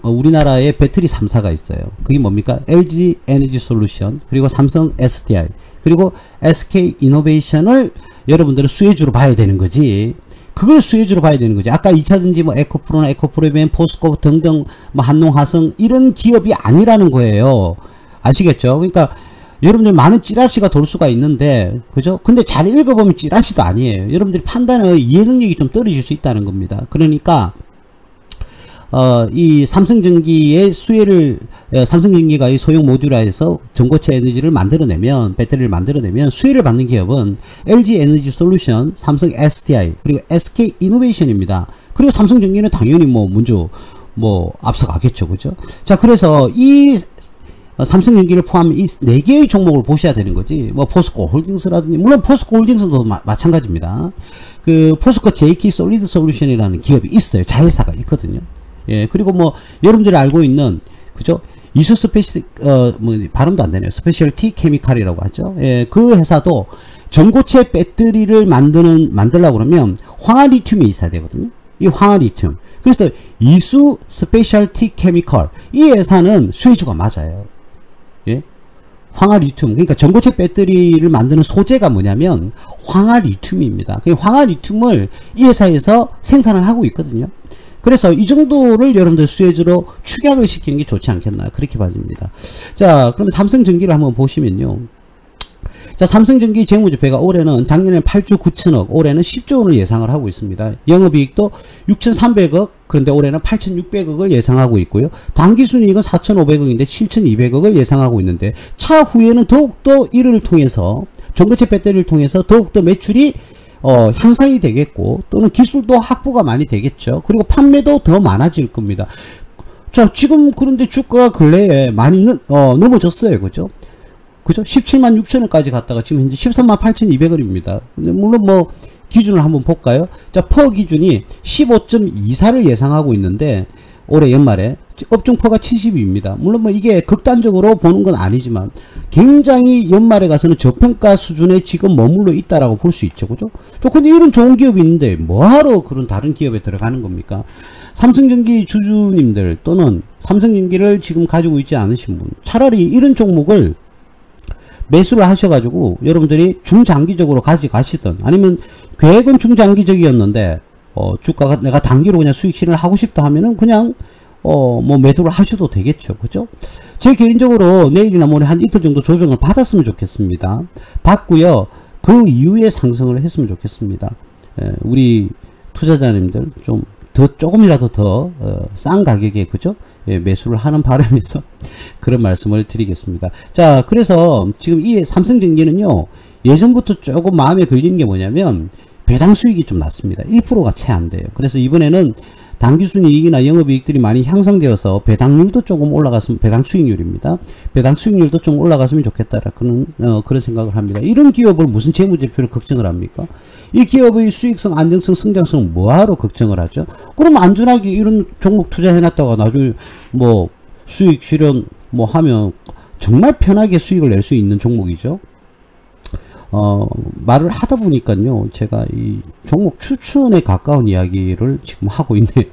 우리나라에 배터리 3사가 있어요. 그게 뭡니까? LG 에너지 솔루션, 그리고 삼성 SDI, 그리고 SK 이노베이션을 여러분들은 수혜주로 봐야 되는 거지. 그걸 수혜주로 봐야 되는 거지. 아까 2차전지 뭐 에코프로나 에코프로비엔, 포스코 등등 뭐 한농화성 이런 기업이 아니라는 거예요. 아시겠죠? 그러니까 여러분들 많은 찌라시가 돌 수가 있는데 그죠? 근데 잘 읽어보면 찌라시도 아니에요. 여러분들이 판단의 이해 능력이 좀 떨어질 수 있다는 겁니다. 그러니까 이 삼성전기의 수혜를 삼성전기가 이 소형 모듈화해서 전고체 에너지를 만들어내면 배터리를 만들어내면 수혜를 받는 기업은 LG 에너지 솔루션, 삼성 SDI 그리고 SK 이노베이션입니다. 그리고 삼성전기는 당연히 먼저 앞서가겠죠. 그죠? 자, 그래서 이 삼성전기를 포함한 이 4개의 종목을 보셔야 되는 거지. 뭐 포스코 홀딩스라든지 물론 포스코 홀딩스도 마찬가지입니다. 그 포스코 JK 솔리드 솔루션이라는 기업이 있어요. 자회사가 있거든요. 예, 그리고 뭐 여러분들이 알고 있는 그죠? 이수 발음도 안 되네요. 스페셜티 케미칼이라고 하죠. 예, 그 회사도 전고체 배터리를 만들려고 그러면 황화리튬이 있어야 되거든요. 이 황화리튬. 그래서 이수 스페셜티 케미컬. 이 회사는 수혜주가 맞아요. 예? 황화리튬. 그러니까 전고체 배터리를 만드는 소재가 뭐냐면 황화리튬입니다. 그 황화리튬을 이 회사에서 생산을 하고 있거든요. 그래서 이 정도를 여러분들 수혜주로 축약을 시키는 게 좋지 않겠나, 그렇게 봐집니다. 자, 그럼 삼성전기를 한번 보시면요. 자, 삼성전기 재무제표가 올해는 작년에 8조 9천억, 올해는 10조 원을 예상을 하고 있습니다. 영업이익도 6,300억, 그런데 올해는 8,600억을 예상하고 있고요. 당기순이익은 4,500억인데 7,200억을 예상하고 있는데, 차후에는 더욱더 이를 통해서, 전고체 배터리를 통해서 더욱더 매출이 향상이 되겠고, 또는 기술도 확보가 많이 되겠죠. 그리고 판매도 더 많아질 겁니다. 자, 지금 그런데 주가가 근래에 많이 넘어졌어요. 그죠? 그죠? 17만 6천원까지 갔다가 지금 현재 13만 8,200원입니다. 근데 물론 뭐 기준을 한번 볼까요? 자, 퍼 기준이 15.24를 예상하고 있는데 올해 연말에 업종퍼가 70입니다. 물론 뭐 이게 극단적으로 보는 건 아니지만 굉장히 연말에 가서는 저평가 수준에 지금 머물러 있다라고 볼 수 있죠. 그죠? 근데 이런 좋은 기업이 있는데 뭐하러 그런 다른 기업에 들어가는 겁니까? 삼성전기 주주님들 또는 삼성전기를 지금 가지고 있지 않으신 분, 차라리 이런 종목을 매수를 하셔가지고 여러분들이 중장기적으로 가져가시든, 아니면 계획은 중장기적이었는데 주가가 내가 단기로 그냥 수익 실현을 하고 싶다 하면은 그냥 뭐 매도를 하셔도 되겠죠. 그죠? 제 개인적으로 내일이나 모레 한 이틀 정도 조정을 받았으면 좋겠습니다. 받고요, 그 이후에 상승을 했으면 좋겠습니다. 우리 투자자님들 좀 조금이라도 더 싼 가격에, 그죠? 예, 매수를 하는 바람에서 그런 말씀을 드리겠습니다. 자, 그래서 지금 이 삼성전기는요, 예전부터 조금 마음에 걸리는 게 뭐냐면 배당 수익이 좀 낮습니다. 1%가 채 안 돼요. 그래서 이번에는 당기순이익이나 영업이익들이 많이 향상되어서 배당률도 조금 올라갔으면, 배당 수익률입니다. 배당 수익률도 좀 올라갔으면 좋겠다라 그런 생각을 합니다. 이런 기업을 무슨 재무제표를 걱정을 합니까? 이 기업의 수익성, 안정성, 성장성 뭐하러 걱정을 하죠? 그럼 안전하게 이런 종목 투자해놨다가 나중에 뭐 수익 실현 뭐 하면 정말 편하게 수익을 낼 수 있는 종목이죠. 말을 하다 보니까요, 제가 이 종목 추천에 가까운 이야기를 지금 하고 있네요.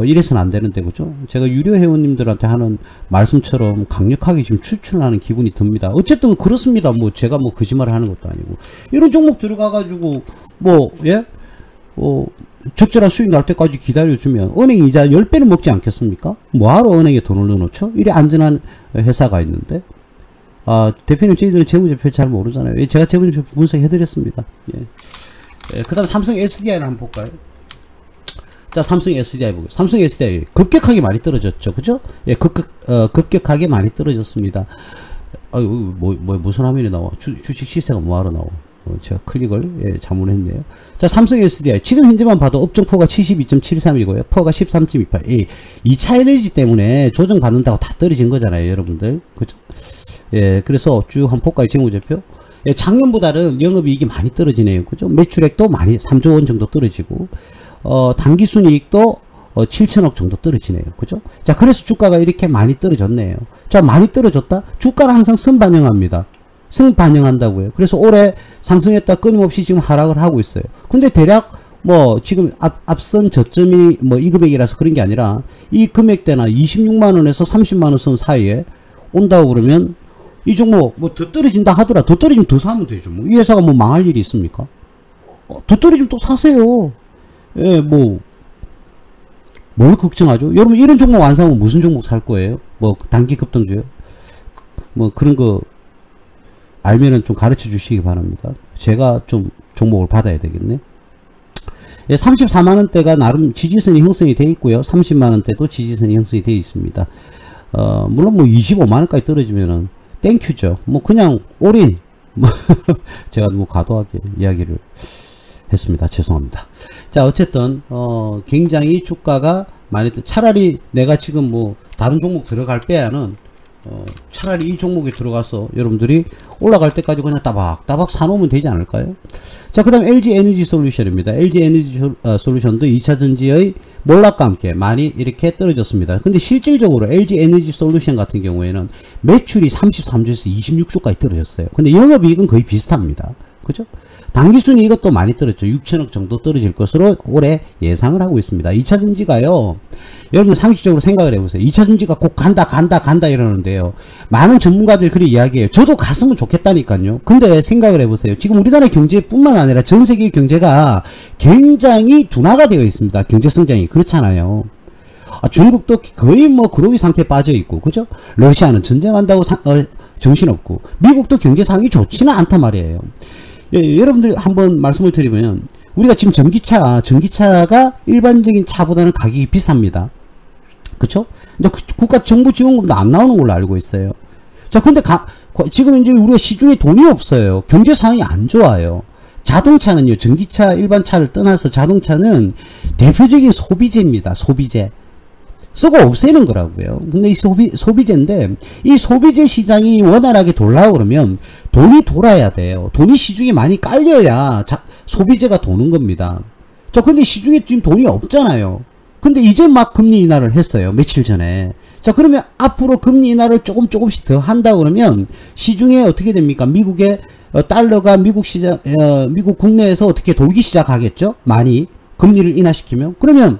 이래서는 안 되는데, 그죠? 제가 유료 회원님들한테 하는 말씀처럼 강력하게 지금 추천하는 기분이 듭니다. 어쨌든 그렇습니다. 뭐 제가 뭐 거짓말을 하는 것도 아니고, 이런 종목 들어가가지고 뭐 적절한 수익 날 때까지 기다려주면 은행 이자 10배는 먹지 않겠습니까? 뭐하러 은행에 돈을 넣어놓죠? 이래 안전한 회사가 있는데. 대표님, 저희들은 재무제표 잘 모르잖아요. 제가 재무제표 분석해드렸습니다. 예. 그 다음 삼성 SDI를 한번 볼까요? 자, 삼성 SDI 보겠습니다. 삼성 SDI 급격하게 많이 떨어졌죠. 그죠? 예, 급격하게 많이 떨어졌습니다. 무슨 화면이 나와? 주식 시세가 뭐하러 나와? 제가 클릭을 잘못했네요. 자, 삼성 SDI 지금 현재만 봐도 업종포가 72.73이고요. 퍼가 13.28. 2차 에너지 때문에 조정받는다고 다 떨어진 거잖아요, 여러분들. 그죠? 예, 그래서 쭉 한번 볼까요, 재무제표? 예, 작년보다는 영업이익이 많이 떨어지네요. 그죠? 매출액도 많이 3조 원 정도 떨어지고, 당기순이익도 7천억 정도 떨어지네요. 그죠? 자, 그래서 주가가 이렇게 많이 떨어졌네요. 자, 많이 떨어졌다? 주가는 항상 선반영합니다. 선반영한다고요. 그래서 올해 상승했다 끊임없이 지금 하락을 하고 있어요. 근데 대략 뭐 지금 앞선 저점이 뭐 이 금액이라서 그런 게 아니라 이 금액대나 26만원에서 30만원 선 사이에 온다고 그러면 이 종목 뭐 더 떨어진다 하더라. 더 떨어지면 더 사면 되죠. 뭐 이 회사가 뭐 망할 일이 있습니까? 더 떨어지면 또 사세요. 예, 뭐 뭘 걱정하죠? 여러분 이런 종목 안 사면 무슨 종목 살 거예요? 뭐 단기 급등주요? 뭐 그런 거 알면은 좀 가르쳐 주시기 바랍니다. 제가 좀 종목을 받아야 되겠네. 예, 34만원대가 나름 지지선이 형성이 되어 있고요. 30만원대도 지지선이 형성이 되어 있습니다. 물론 뭐 25만원까지 떨어지면은 땡큐죠. 뭐 그냥 올인. 제가 뭐 과도하게 이야기를 했습니다. 죄송합니다. 자, 어쨌든 굉장히 주가가 많이 차라리 내가 지금 뭐 다른 종목 들어갈 바에는 차라리 이 종목에 들어가서 여러분들이 올라갈 때까지 그냥 따박따박 사놓으면 되지 않을까요? 자, 그 다음 LG 에너지 솔루션입니다. LG 에너지 솔루션도 2차전지의 몰락과 함께 많이 이렇게 떨어졌습니다. 근데 실질적으로 LG 에너지 솔루션 같은 경우에는 매출이 33조에서 26조까지 떨어졌어요. 근데 영업이익은 거의 비슷합니다. 그죠? 당기순이 이것도 많이 떨어졌죠. 6천억 정도 떨어질 것으로 올해 예상을 하고 있습니다. 2차전지가요. 여러분 상식적으로 생각을 해보세요. 2차전지가 꼭 간다 이러는데요. 많은 전문가들이 그렇게 이야기해요. 저도 갔으면 좋겠다니까요. 근데 생각을 해보세요. 지금 우리나라 경제뿐만 아니라 전 세계 경제가 굉장히 둔화가 되어 있습니다. 경제 성장이. 그렇잖아요. 중국도 거의 뭐 그러기 상태에 빠져 있고, 그죠? 러시아는 전쟁한다고 정신없고, 미국도 경제 상황이 좋지는 않단 말이에요. 여러분들 한번 말씀을 드리면, 우리가 지금 전기차가 일반적인 차보다는 가격이 비쌉니다. 그쵸? 근데 국가 정부 지원금도 안 나오는 걸로 알고 있어요. 자, 근데 지금 이제 우리가 시중에 돈이 없어요. 경제 상황이 안 좋아요. 자동차는요, 전기차, 일반 차를 떠나서 자동차는 대표적인 소비재입니다. 소비재. 쓰고 없애는 거라고요. 근데 이 소비재인데, 이 소비재 시장이 원활하게 돌아오고 그러면 돈이 돌아야 돼요. 돈이 시중에 많이 깔려야 소비재가 도는 겁니다. 자, 근데 시중에 지금 돈이 없잖아요. 근데 이제 막 금리 인하를 했어요. 며칠 전에. 자, 그러면 앞으로 금리 인하를 조금씩 더 한다 그러면 시중에 어떻게 됩니까? 미국의 달러가 미국 국내에서 어떻게 돌기 시작하겠죠? 많이. 금리를 인하시키면. 그러면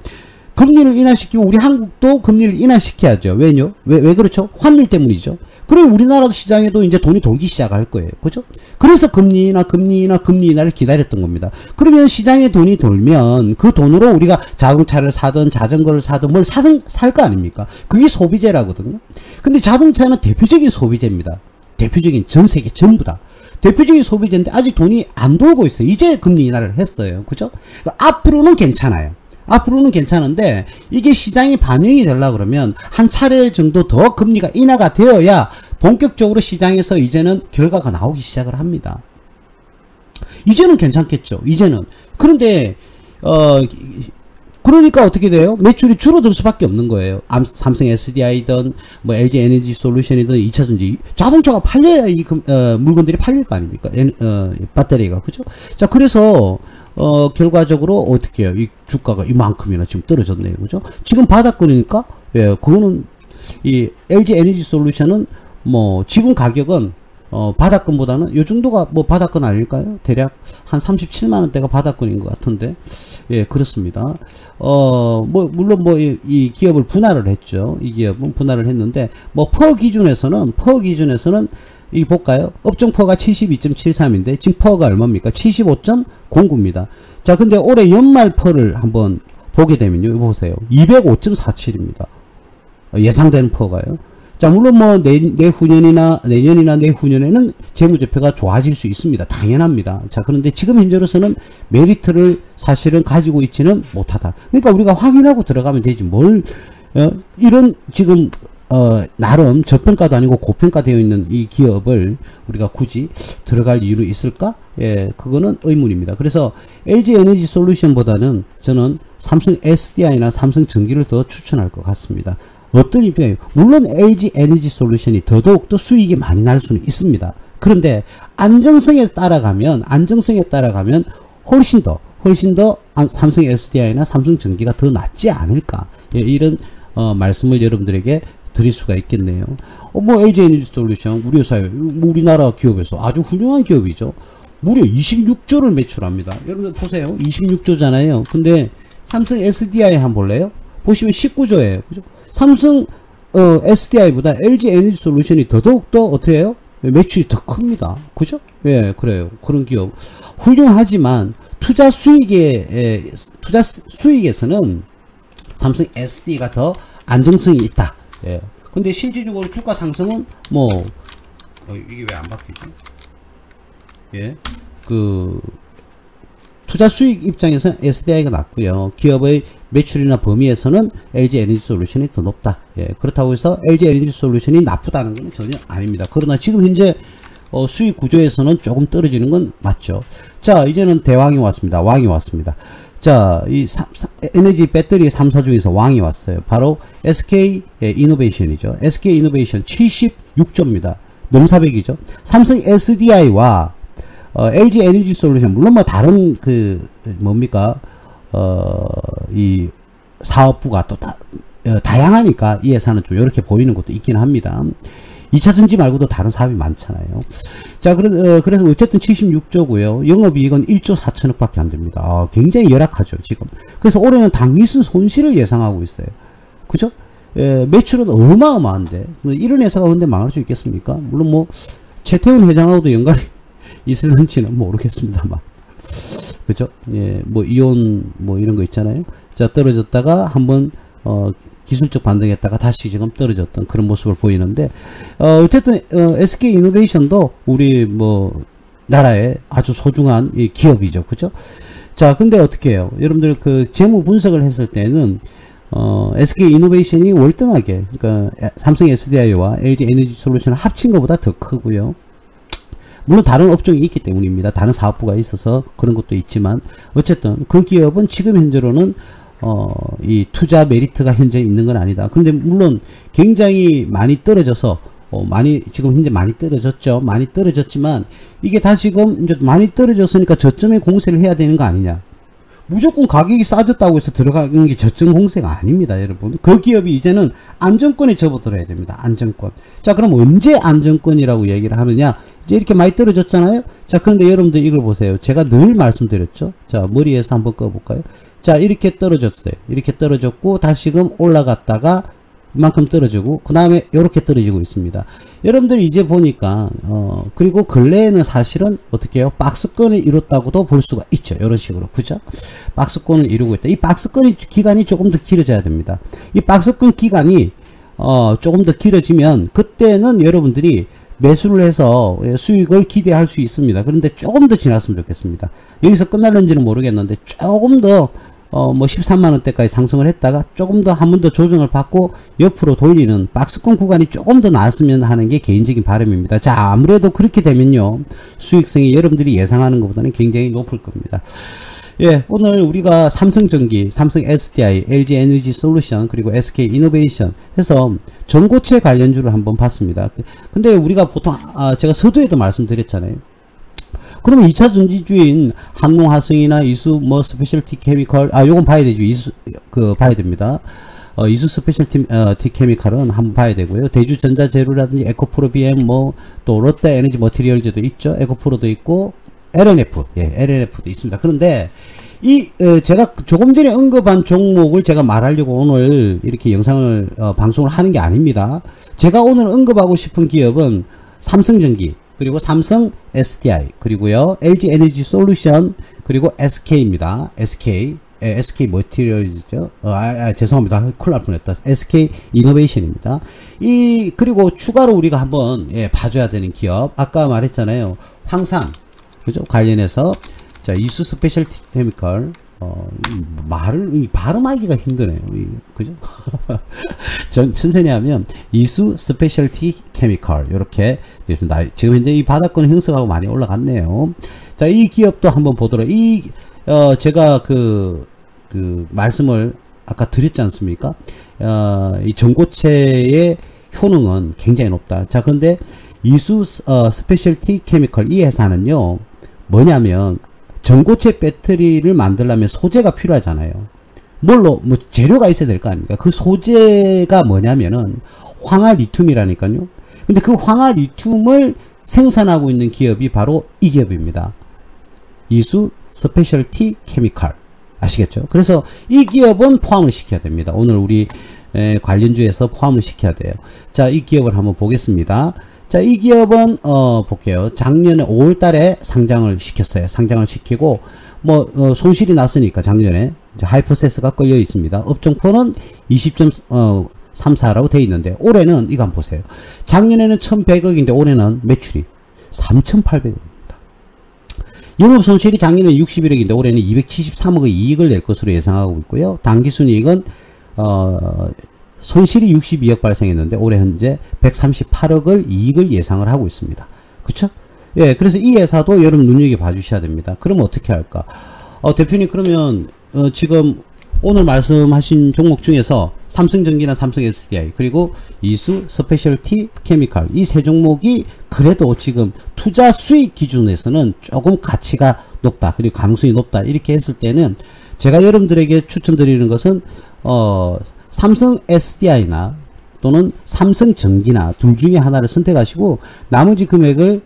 금리를 인하시키면 우리 한국도 금리를 인하시켜야죠. 왜요? 왜 그렇죠? 환율 때문이죠. 그럼 우리나라도 시장에도 이제 돈이 돌기 시작할 거예요. 그죠? 그래서 금리 인하를 기다렸던 겁니다. 그러면 시장에 돈이 돌면 그 돈으로 우리가 자동차를 사든 자전거를 사든 뭘 살 거 아닙니까? 그게 소비재라거든요. 근데 자동차는 대표적인 소비재입니다. 대표적인 전 세계 전부 다. 대표적인 소비재인데 아직 돈이 안 돌고 있어요. 이제 금리 인하를 했어요. 그죠? 앞으로는 괜찮아요. 앞으로는 괜찮은데 이게 시장이 반영이 되려고 그러면 한 차례 정도 더 금리가 인하가 되어야 본격적으로 시장에서 이제는 결과가 나오기 시작을 합니다. 이제는 괜찮겠죠. 이제는. 그런데 그러니까 어떻게 돼요? 매출이 줄어들 수밖에 없는 거예요. 삼성 SDI든 뭐 LG 에너지 솔루션이든 2차전지 자동차가 팔려야 이 물건들이 팔릴 거 아닙니까? 배터리가. 그죠? 자, 그래서 결과적으로 어떻게 해요? 이 주가가 이만큼이나 지금 떨어졌네요. 그죠? 지금 바닥권이니까, 예, 그거는, 이 LG 에너지 솔루션은 뭐, 지금 가격은, 바닥권보다는 요 정도가 뭐 바닥권 아닐까요? 대략 한 37만원대가 바닥권인 것 같은데, 예, 그렇습니다. 물론 뭐, 이 기업을 분할을 했죠. 이 기업은 분할을 했는데, 뭐, 퍼 기준에서는, 이 볼까요? 업종 퍼가 72.73인데 지금 퍼가 얼마입니까? 75.09입니다. 자, 근데 올해 연말 퍼를 한번 보게 되면요. 이거 보세요. 205.47입니다. 예상되는 퍼가요. 자, 물론 뭐 내년이나 내후년에는 재무제표가 좋아질 수 있습니다. 당연합니다. 자, 그런데 지금 현재로서는 메리트를 사실은 가지고 있지는 못하다. 그러니까 우리가 확인하고 들어가면 되지. 이런 지금 나름 저평가도 아니고 고평가되어 있는 이 기업을 우리가 굳이 들어갈 이유는 있을까? 예, 그거는 의문입니다. 그래서 LG 에너지 솔루션보다는 저는 삼성 SDI나 삼성 전기를 더 추천할 것 같습니다. 어떤 입장이에요? 물론 LG 에너지 솔루션이 더더욱 수익이 많이 날 수는 있습니다. 그런데 안정성에 따라가면 훨씬 더 삼성 SDI나 삼성 전기가 더 낫지 않을까? 예, 이런 말씀을 여러분들에게 드릴 수가 있겠네요. 뭐 LG 에너지 솔루션 우리 회사에 우리나라 기업에서 아주 훌륭한 기업이죠. 무려 26조를 매출합니다. 여러분들 보세요. 26조잖아요. 근데 삼성 SDI 한번 볼래요? 보시면 19조예요. 그죠? 삼성 SDI보다 LG 에너지 솔루션이 더더욱더 어떻게 해요? 매출이 더 큽니다. 그죠? 예, 그래요. 그런 기업 훌륭하지만 투자 수익에서는 삼성 SD가 더 안정성이 있다. 예. 근데 실질적으로 주가 상승은 뭐 이게 왜 안 바뀌죠? 예. 투자 수익 입장에서는 SDI가 낮고요. 기업의 매출이나 범위에서는 LG 에너지 솔루션이 더 높다. 예. 그렇다고 해서 LG 에너지 솔루션이 나쁘다는 건 전혀 아닙니다. 그러나 지금 현재 수익 구조에서는 조금 떨어지는 건 맞죠. 자, 이제는 대왕이 왔습니다. 왕이 왔습니다. 자, 이 에너지 배터리 3사 중에서 왕이 왔어요. 바로 SK 이노베이션이죠. SK 이노베이션 76조입니다. 넘사벽이죠. 삼성 SDI와 LG 에너지 솔루션 물론 뭐 다른 이 사업부가 또 다양하니까 이 회사는 좀 이렇게 보이는 것도 있긴 합니다. 2차전지 말고도 다른 사업이 많잖아요. 자, 그래서 어쨌든 76조고요. 영업이익은 1조 4천억 밖에 안 됩니다. 굉장히 열악하죠, 지금. 그래서 올해는 당기순 손실을 예상하고 있어요. 그죠? 매출은 어마어마한데, 이런 회사가 근데 망할 수 있겠습니까? 물론 뭐, 최태원 회장하고도 연관이 있을는지는 모르겠습니다만. 그죠? 예, 뭐, 이온, 뭐, 이런 거 있잖아요. 자, 떨어졌다가 한번, 기술적 반등했다가 다시 지금 떨어졌던 그런 모습을 보이는데, 어쨌든, SK 이노베이션도 우리 뭐, 나라의 아주 소중한 이 기업이죠. 그죠? 자, 근데 어떻게 해요? 여러분들 그 재무 분석을 했을 때는, SK 이노베이션이 월등하게, 그러니까 삼성 SDI와 LG 에너지 솔루션을 합친 것보다 더 크고요. 물론 다른 업종이 있기 때문입니다. 다른 사업부가 있어서 그런 것도 있지만, 어쨌든 그 기업은 지금 현재로는 이 투자 메리트가 현재 있는 건 아니다. 그런데 물론 굉장히 많이 떨어져서 지금 현재 많이 떨어졌죠. 많이 떨어졌지만 이게 다시금 이제 많이 떨어졌으니까 저점에 공세를 해야 되는 거 아니냐. 무조건 가격이 싸졌다고 해서 들어가는 게 저점 공세가 아닙니다, 여러분. 그 기업이 이제는 안정권에 접어들어야 됩니다. 안정권. 자, 그럼 언제 안정권이라고 얘기를 하느냐? 이제 이렇게 많이 떨어졌잖아요. 자, 그런데 여러분들 이걸 보세요. 제가 늘 말씀드렸죠. 자, 머리에서 한번 꺼볼까요? 자, 이렇게 떨어졌어요. 이렇게 떨어졌고 다시금 올라갔다가 이만큼 떨어지고 그 다음에 이렇게 떨어지고 있습니다. 여러분들이 이제 보니까 그리고 근래에는 사실은 어떻게 해요? 박스권을 이뤘다고도 볼 수가 있죠. 이런 식으로. 그죠? 박스권을 이루고 있다. 이 박스권 기간이 조금 더 길어져야 됩니다. 이 박스권 기간이 조금 더 길어지면 그때는 여러분들이 매수를 해서 수익을 기대할 수 있습니다. 그런데 조금 더 지났으면 좋겠습니다. 여기서 끝날는지는 모르겠는데 조금 더 뭐 13만원대까지 상승을 했다가 조금 더 한 번 더 조정을 받고 옆으로 돌리는 박스권 구간이 조금 더 나왔으면 하는 게 개인적인 바람입니다. 자, 아무래도 그렇게 되면요, 수익성이 여러분들이 예상하는 것보다는 굉장히 높을 겁니다. 예, 오늘 우리가 삼성전기, 삼성 SDI, LG 에너지 솔루션, 그리고 SK 이노베이션 해서 전고체 관련주를 한번 봤습니다. 근데 우리가 보통 제가 서두에도 말씀드렸잖아요. 그러면 2차 전지주인 한농화성이나 이수 뭐 스페셜티 케미컬, 요건 봐야 되죠. 이수 봐야 됩니다. 이수 스페셜티 케미컬은 한번 봐야 되고요. 대주전자재료라든지 에코프로 BM 뭐 또 롯데 에너지 머티리얼즈도 있죠. 에코프로도 있고 LNF, 예, LNF도 있습니다. 그런데 제가 조금 전에 언급한 종목을 제가 말하려고 오늘 이렇게 영상을 방송을 하는 게 아닙니다. 제가 오늘 언급하고 싶은 기업은 삼성전기, 그리고 삼성 SDI, 그리고요 LG 에너지 솔루션, 그리고 SK입니다. SK 머티리얼즈죠. 죄송합니다. 큰일 날 뻔했다. SK 이노베이션입니다. 그리고 추가로 우리가 한번 봐줘야 되는 기업, 아까 말했잖아요. 황산, 그죠? 관련해서 자, 이수 스페셜티 케미컬, 발음하기가 힘드네요. 그죠? 천천히 하면 이수 스페셜티 케미컬, 이렇게 지금 현재 이 바닥권 형성하고 많이 올라갔네요. 자, 이 기업도 한번 보도록, 제가 말씀을 아까 드렸지 않습니까? 이 전고체의 효능은 굉장히 높다. 자, 그런데 이수 스페셜티 케미컬, 이 회사는요, 뭐냐면 전고체 배터리를 만들려면 소재가 필요하잖아요. 뭐 재료가 있어야 될 거 아닙니까? 그 소재가 뭐냐면은 황화 리튬이라니까요. 근데 그 황화 리튬을 생산하고 있는 기업이 바로 이 기업입니다. 이수 스페셜티 케미컬. 아시겠죠? 그래서 이 기업은 포함을 시켜야 됩니다. 오늘 우리 관련주에서 포함을 시켜야 돼요. 자, 이 기업을 한번 보겠습니다. 자, 이 기업은 볼게요. 작년에 5월 달에 상장을 시켰어요. 상장을 시키고 손실이 났으니까 작년에 이제 하이퍼세스가 걸려 있습니다. 업종포는 20.34라고 되어 있는데 올해는 이거 한번 보세요. 작년에는 1100억인데 올해는 매출이 3800억입니다. 영업 손실이 작년에 61억인데 올해는 273억의 이익을 낼 것으로 예상하고 있고요. 당기순이익은 손실이 62억 발생했는데 올해 현재 138억을 이익을 예상을 하고 있습니다. 그쵸? 예, 그래서 이 회사도 여러분 눈여겨봐 주셔야 됩니다. 그러면 어떻게 할까? 대표님, 그러면 지금 오늘 말씀하신 종목 중에서 삼성전기나 삼성 SDI, 그리고 이수 스페셜티 케미컬, 이 세 종목이 그래도 지금 투자 수익 기준에서는 조금 가치가 높다, 그리고 가능성이 높다, 이렇게 했을 때는 제가 여러분들에게 추천드리는 것은 삼성 SDI나 또는 삼성전기나 둘 중에 하나를 선택하시고 나머지 금액을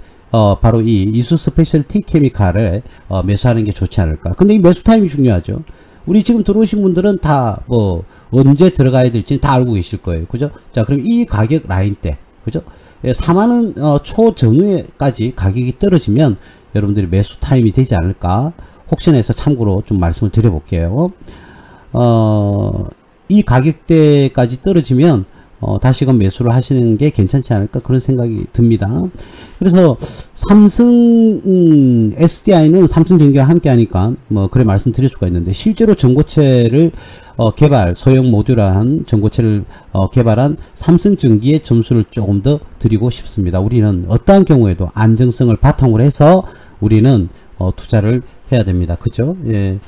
바로 이 이수 스페셜티 케미칼에 매수하는 게 좋지 않을까. 근데 이 매수 타임이 중요하죠. 우리 지금 들어오신 분들은 다 뭐 언제 들어가야 될지 다 알고 계실 거예요. 그죠? 자, 그럼 이 가격 라인 때, 그죠? 4만원 초 전후에까지 가격이 떨어지면 여러분들이 매수 타임이 되지 않을까. 혹시나 해서 참고로 좀 말씀을 드려볼게요. 이 가격대까지 떨어지면 다시금 매수를 하시는 게 괜찮지 않을까 그런 생각이 듭니다. 그래서 삼성 SDI는 삼성전기와 함께 하니까 뭐 그래 말씀드릴 수가 있는데, 실제로 전고체를 개발, 소형 모듈한 전고체를 개발한 삼성전기의 점수를 조금 더 드리고 싶습니다. 우리는 어떠한 경우에도 안정성을 바탕으로 해서 우리는 투자를 해야 됩니다. 그죠? 예.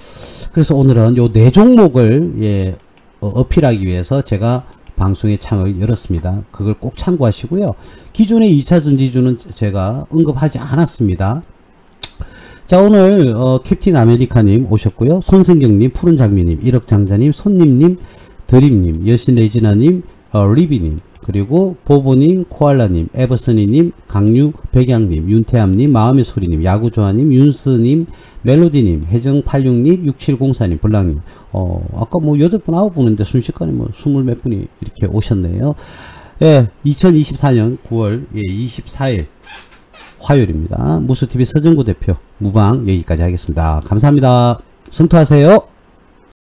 그래서 오늘은 요 네 종목을 예, 어필하기 위해서 제가 방송의 창을 열었습니다. 그걸 꼭 참고하시고요. 기존의 2차 전지주는 제가 언급하지 않았습니다. 자, 오늘 캡틴 아메리카님 오셨고요. 손승경님, 푸른장미님, 일억장자님, 손님님, 드림님, 여신레지나님, 리비님, 그리고 보보님, 코알라님, 에버서니님, 강유, 백양님, 윤태암님, 마음의 소리님, 야구조아님, 윤스님, 멜로디님, 해정86님, 6704님, 블랑님. 아까 뭐 8분, 9분인데 순식간에 뭐 20몇 분이 이렇게 오셨네요. 예, 2024년 9월 24일 화요일입니다. 무수TV 서정구 대표 무방 여기까지 하겠습니다. 감사합니다. 성투하세요.